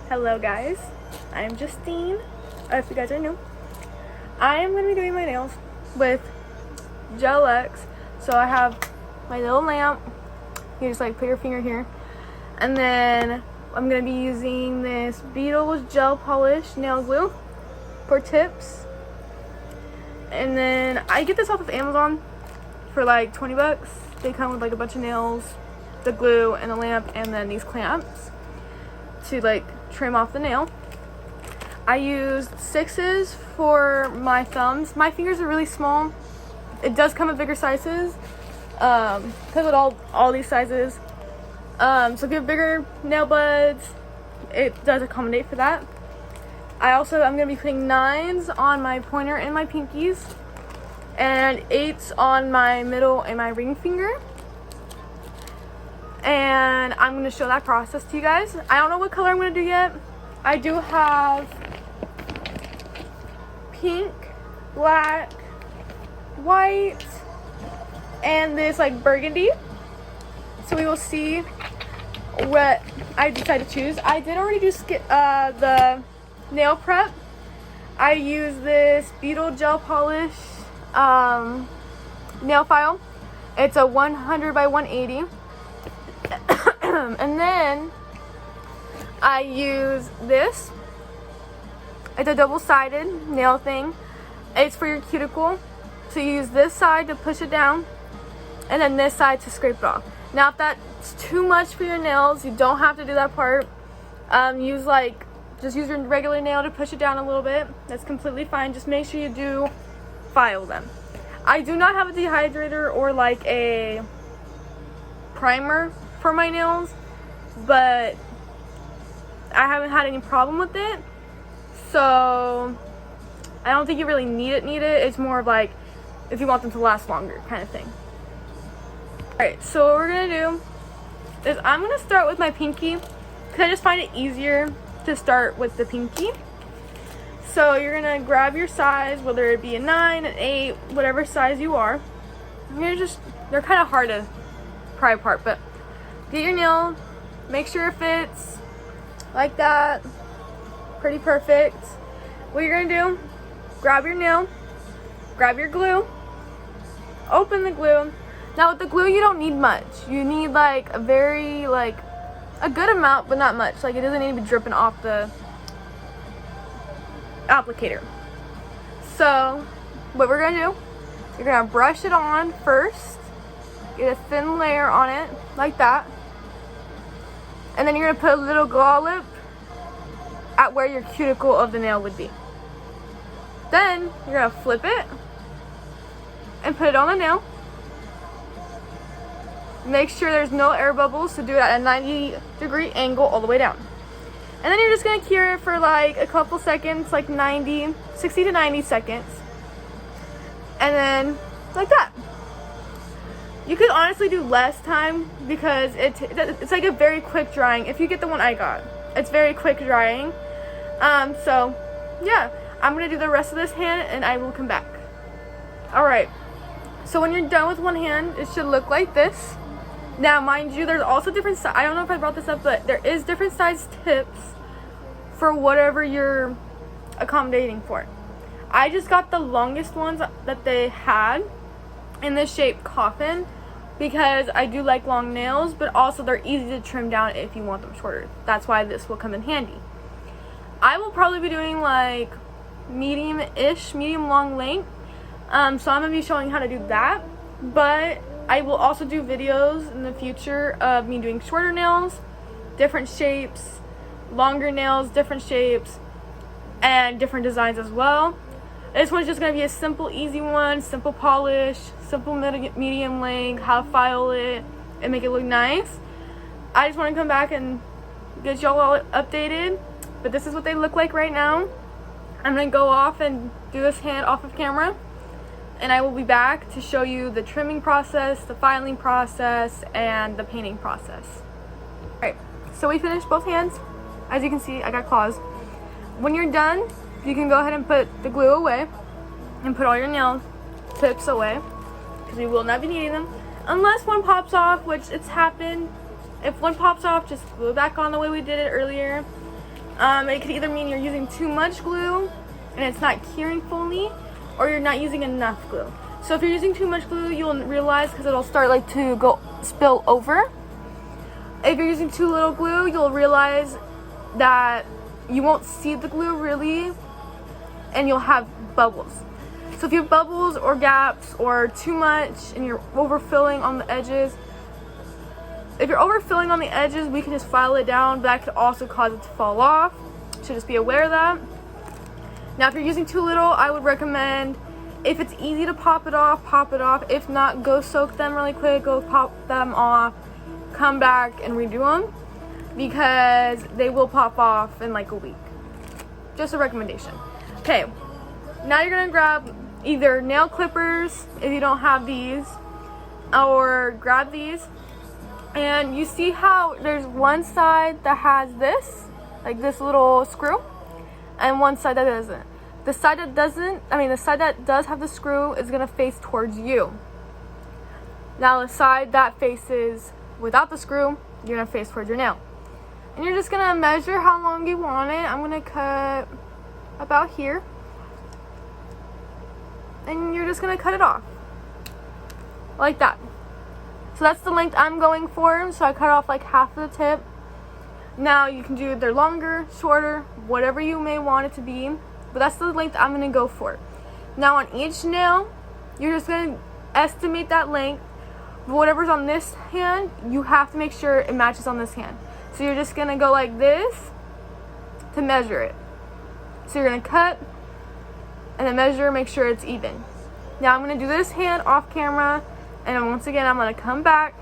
Hello guys, I'm Justine. If you guys are new, I am going to be doing my nails with Gel X. So I have my little lamp. You just like put your finger here, and then I'm going to be using this Beetles gel polish nail glue for tips. And then I get this off of Amazon for like 20 bucks. They come with like a bunch of nails, the glue and the lamp, and then these clamps to like trim off the nail. I used 6s for my thumbs. My fingers are really small. It does come with bigger sizes. Comes with all these sizes. So if you have bigger nail buds, it does accommodate for that. I'm going to be putting 9s on my pointer and my pinkies, and 8s on my middle and my ring finger. And I'm going to show that process to you guys. I don't know what color I'm going to do yet. I do have pink, black, white, and this like burgundy. So we will see what I decide to choose. I did already do the nail prep. I use this Beetle gel polish nail file. It's a 100 by 180. And then I use this. It's a double-sided nail thing. It's for your cuticle. So you use this side to push it down, and then this side to scrape it off. Now if that's too much for your nails, you don't have to do that part. Just use your regular nail to push it down a little bit. That's completely fine. Just make sure you do file them. I do not have a dehydrator or like a primer for my nails, but I haven't had any problem with it. So I don't think you really need it. It's more of like if you want them to last longer kind of thing. Alright, so what we're going to do is I'm going to start with my pinky, because I just find it easier to start with the pinky. So you're going to grab your size, whether it be a 9, an 8, whatever size you are. They're kind of hard to pry apart, but get your nail, make sure it fits like that, pretty perfect. What you're going to do, grab your nail, grab your glue, open the glue. Now with the glue you don't need much. You need like a good amount, but not much. Like it doesn't need to be dripping off the applicator. So what we're gonna do, you're gonna brush it on first, get a thin layer on it like that, and then you're gonna put a little glop at where your cuticle of the nail would be. Then you're gonna flip it and put it on the nail. Make sure there's no air bubbles, so do it at a 90-degree angle all the way down. And then you're just going to cure it for like a couple seconds, like 60 to 90 seconds. And then like that. You could honestly do less time because it's like a very quick drying. If you get the one I got, it's very quick drying. So yeah, I'm going to do the rest of this hand and I will come back. Alright, so when you're done with one hand, it should look like this. Now, mind you, there's also different I don't know if I brought this up, but there is different size tips for whatever you're accommodating for. I just got the longest ones that they had in the shape coffin because I do like long nails, but also they're easy to trim down if you want them shorter. That's why this will come in handy. I will probably be doing like medium long length. So I'm going to be showing how to do that, but I will also do videos in the future of me doing shorter nails, different shapes, longer nails, different shapes, and different designs as well. This one's just going to be a simple, easy one, simple polish, simple medium length, how to file it, and make it look nice. I just want to come back and get y'all all updated, but this is what they look like right now. I'm going to go off and do this hand off of camera. And I will be back to show you the trimming process, the filing process, and the painting process. Alright, so we finished both hands. As you can see, I got claws. When you're done, you can go ahead and put the glue away and put all your nail tips away, because we will not be needing them. Unless one pops off, which it's happened. If one pops off, just glue it back on the way we did it earlier. It could either mean you're using too much glue and it's not curing fully, or you're not using enough glue. So if you're using too much glue, you'll realize because it'll start like to go spill over. If you're using too little glue, you'll realize that you won't see the glue really, and you'll have bubbles. So if you have bubbles or gaps or too much and you're overfilling on the edges, if you're overfilling on the edges, we can just file it down, but that could also cause it to fall off. So just be aware of that. Now if you're using too little, I would recommend, if it's easy to pop it off, pop it off. If not, go soak them really quick, go pop them off, come back and redo them, because they will pop off in like a week. Just a recommendation. Okay, now you're gonna grab either nail clippers if you don't have these, or grab these, and you see how there's one side that has this, like this little screw, and one side that doesn't. The side that does have the screw is gonna face towards you. Now the side that faces without the screw, you're gonna face towards your nail. And you're just gonna measure how long you want it. I'm gonna cut about here. And you're just gonna cut it off. Like that. So that's the length I'm going for. So I cut off like half of the tip. Now you can do either longer, shorter, whatever you may want it to be. But that's the length I'm gonna go for. Now on each nail, you're just gonna estimate that length. Whatever's on this hand, you have to make sure it matches on this hand. So you're just gonna go like this to measure it. So you're gonna cut and then measure, make sure it's even. Now I'm gonna do this hand off camera, and then once again I'm gonna come back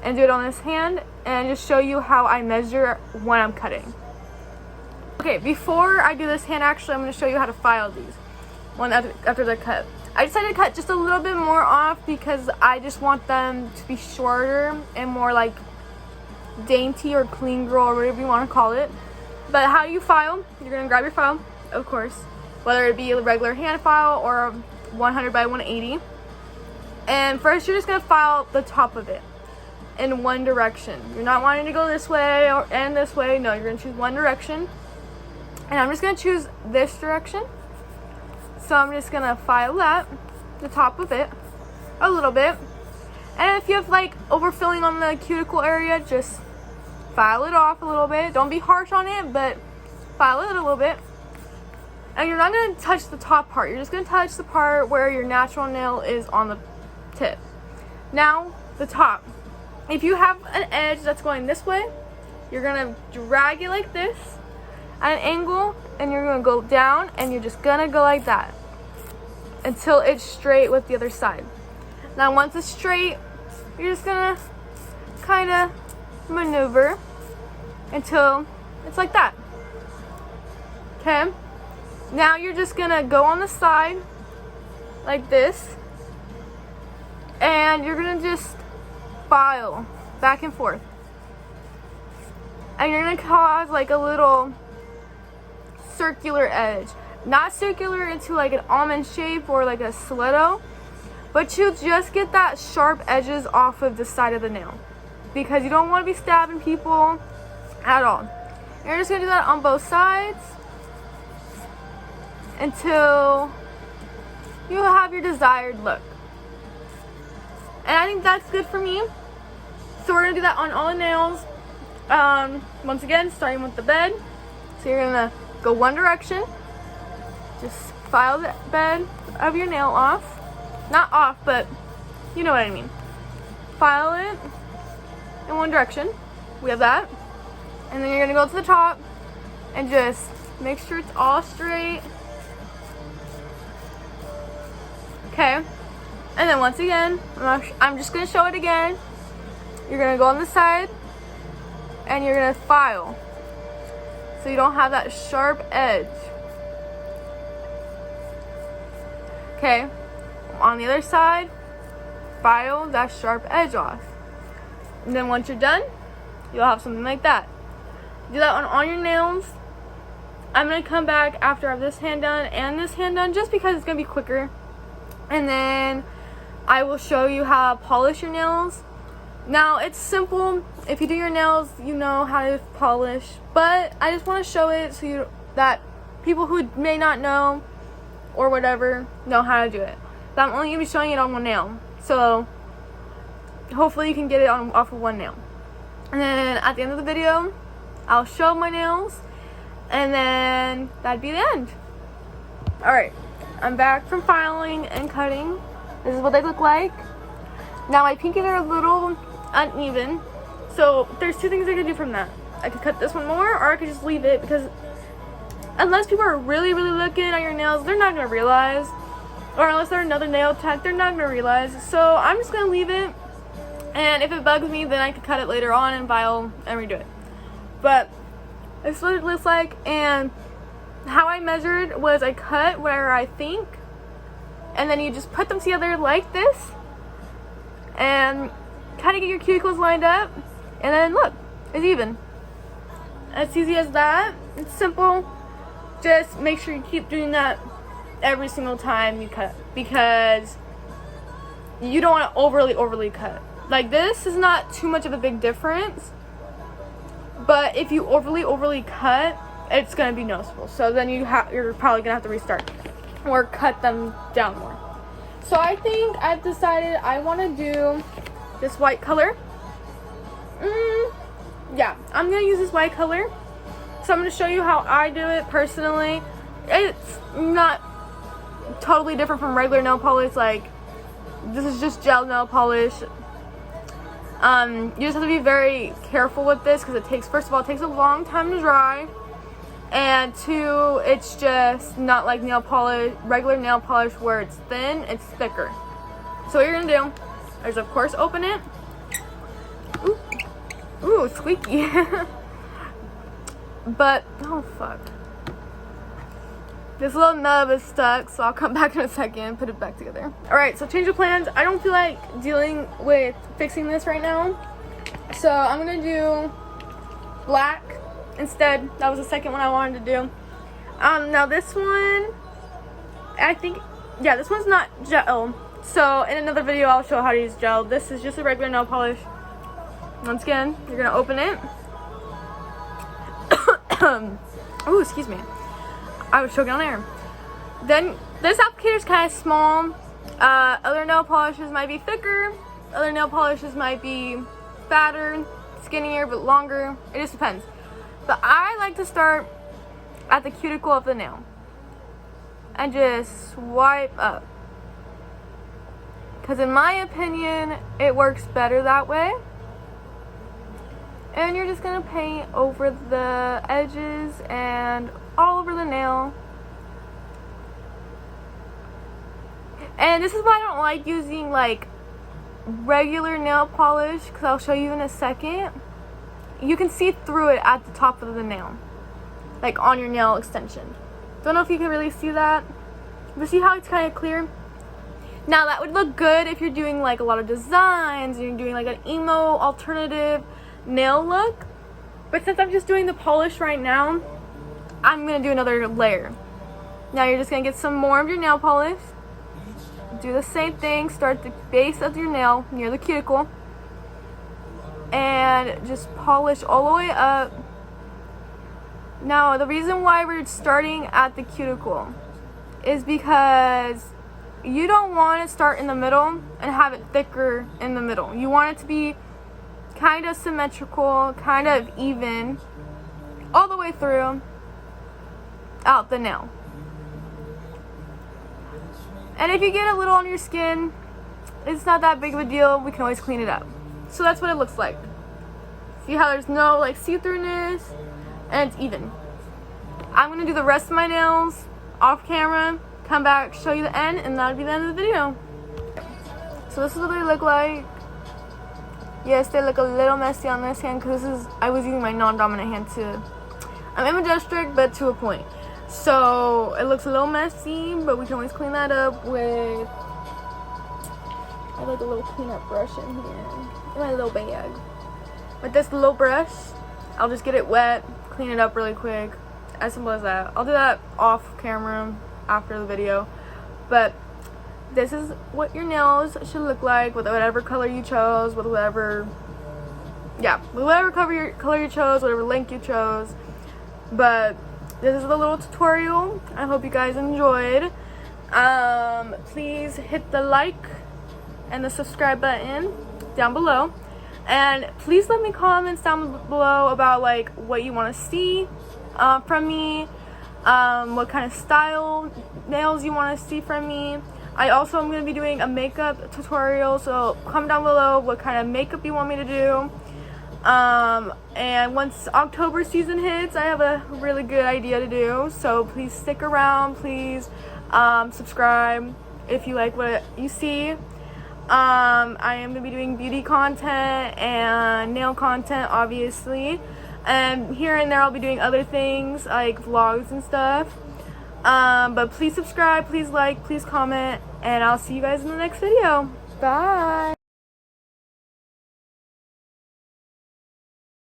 and do it on this hand and just show you how I measure when I'm cutting. Okay, before I do this hand, actually I'm gonna show you how to file these after they're cut. I decided to cut just a little bit more off because I just want them to be shorter and more like dainty or clean girl or whatever you want to call it. But how you file, you're going to grab your file, of course, whether it be a regular hand file or 100 by 180. And first you're just going to file the top of it in one direction. You're not wanting to go this way and this way. No, you're going to choose one direction. And I'm just going to choose this direction. So I'm just gonna file that, the top of it, a little bit. And if you have like overfilling on the cuticle area, just file it off a little bit. Don't be harsh on it, but file it a little bit. And you're not gonna touch the top part. You're just gonna touch the part where your natural nail is on the tip. Now, the top. If you have an edge that's going this way, you're gonna drag it like this at an angle, and you're gonna go down, and you're just gonna go like that until it's straight with the other side. Now once it's straight, you're just gonna kind of maneuver until it's like that. Okay, now you're just gonna go on the side like this, and you're gonna just file back and forth, and you're gonna cause like a little circular edge, not circular into like an almond shape or like a stiletto, but you just get that sharp edges off of the side of the nail, because you don't want to be stabbing people at all. You're just gonna do that on both sides until you have your desired look. And I think that's good for me. So we're gonna do that on all the nails. Once again, starting with the bed. So you're gonna go one direction, just file the bed of your nail off. Not off, but you know what I mean. File it in one direction. We have that. And then you're gonna go to the top and just make sure it's all straight. Okay. And then once again, I'm just gonna show it again. You're gonna go on the side and you're gonna file, so you don't have that sharp edge. Okay, on the other side, file that sharp edge off. And then once you're done, you'll have something like that. Do that on all your nails. I'm gonna come back after I have this hand done and this hand done, just because it's gonna be quicker. And then I will show you how to polish your nails. Now it's simple. if you do your nails, you know how to polish, but I just want to show it so that people who may not know or whatever know how to do it. But I'm only going to be showing it on one nail, so hopefully you can get it off of one nail. And then at the end of the video, I'll show my nails, and then that'd be the end. Alright, I'm back from filing and cutting. This is what they look like. Now my pinkies are a little uneven, so there's two things I could do from that. I could cut this one more, or I could just leave it, because unless people are really looking at your nails, they're not going to realize. Or unless they're another nail tech, they're not going to realize. So I'm just going to leave it, and if it bugs me, then I could cut it later on and file and redo it. But this is what it looks like, and how I measured was I cut whatever I think, and then you just put them together like this, and kind of get your cuticles lined up, and then look, it's even. As easy as that. It's simple. Just make sure you keep doing that every single time you cut, because you don't want to overly cut. Like, this is not too much of a big difference, but if you overly cut, it's going to be noticeable. So then you're probably going to have to restart or cut them down more. So I think I've decided I want to do this white color. Yeah, I'm going to use this white color. So I'm going to show you how I do it personally. It's not totally different from regular nail polish. Like, this is just gel nail polish. You just have to be very careful with this, because it takes, first of all, it takes a long time to dry, and two, it's just not like nail polish, regular nail polish where it's thin, it's thicker. So what you're gonna do is, of course, open it. Ooh, squeaky. But, oh fuck. This little nub is stuck, so I'll come back in a second and put it back together. Alright, so change of plans. I don't feel like dealing with fixing this right now, so I'm gonna do black instead. That was the second one I wanted to do. Now this one, I think, yeah, this one's not gel. So in another video, I'll show how to use gel. This is just a regular nail polish. Once again, you're gonna open it. Oh, excuse me. I was choking on air. Then this applicator is kind of small. Other nail polishes might be thicker. Other nail polishes might be fatter, skinnier, but longer. It just depends. But I like to start at the cuticle of the nail and just swipe up, because in my opinion, it works better that way. And you're just gonna paint over the edges and all over the nail. And this is why I don't like using like regular nail polish, because I'll show you in a second. You can see through it at the top of the nail, like on your nail extension. Don't know if you can really see that, but see how it's kind of clear? Now that would look good if you're doing like a lot of designs and you're doing like an emo alternative nail look, but since I'm just doing the polish right now, I'm gonna do another layer. Now you're just gonna get some more of your nail polish, do the same thing, start at the base of your nail near the cuticle, and just polish all the way up. Now the reason why we're starting at the cuticle is because you don't want to start in the middle and have it thicker in the middle. You want it to be kind of symmetrical, kind of even, all the way through out the nail. And if you get a little on your skin, it's not that big of a deal. We can always clean it up. So that's what it looks like. See how there's no like see-throughness, and it's even. I'm gonna do the rest of my nails off camera, come back, show you the end, and that'll be the end of the video. So this is what they look like. Yes, they look a little messy on this hand, because I was using my non-dominant hand to, I'm ambidextrous, but to a point. So it looks a little messy, but we can always clean that up with, I have like a little cleanup brush in here, in my little bag. With this little brush, I'll just get it wet, clean it up really quick, as simple as that. I'll do that off camera after the video, but this is what your nails should look like with whatever color you chose, with whatever yeah, whatever color you chose, whatever link you chose. But this is the little tutorial. I hope you guys enjoyed. Please hit the like and the subscribe button down below, and please let me comments down below about like what you want to see from me, what kind of style nails you want to see from me. I also am going to be doing a makeup tutorial, so comment down below what kind of makeup you want me to do. And once October season hits, I have a really good idea to do, so please stick around. Please subscribe if you like what you see. I am going to be doing beauty content and nail content, obviously, and here and there I'll be doing other things like vlogs and stuff. But please subscribe, please like, please comment, and I'll see you guys in the next video. Bye!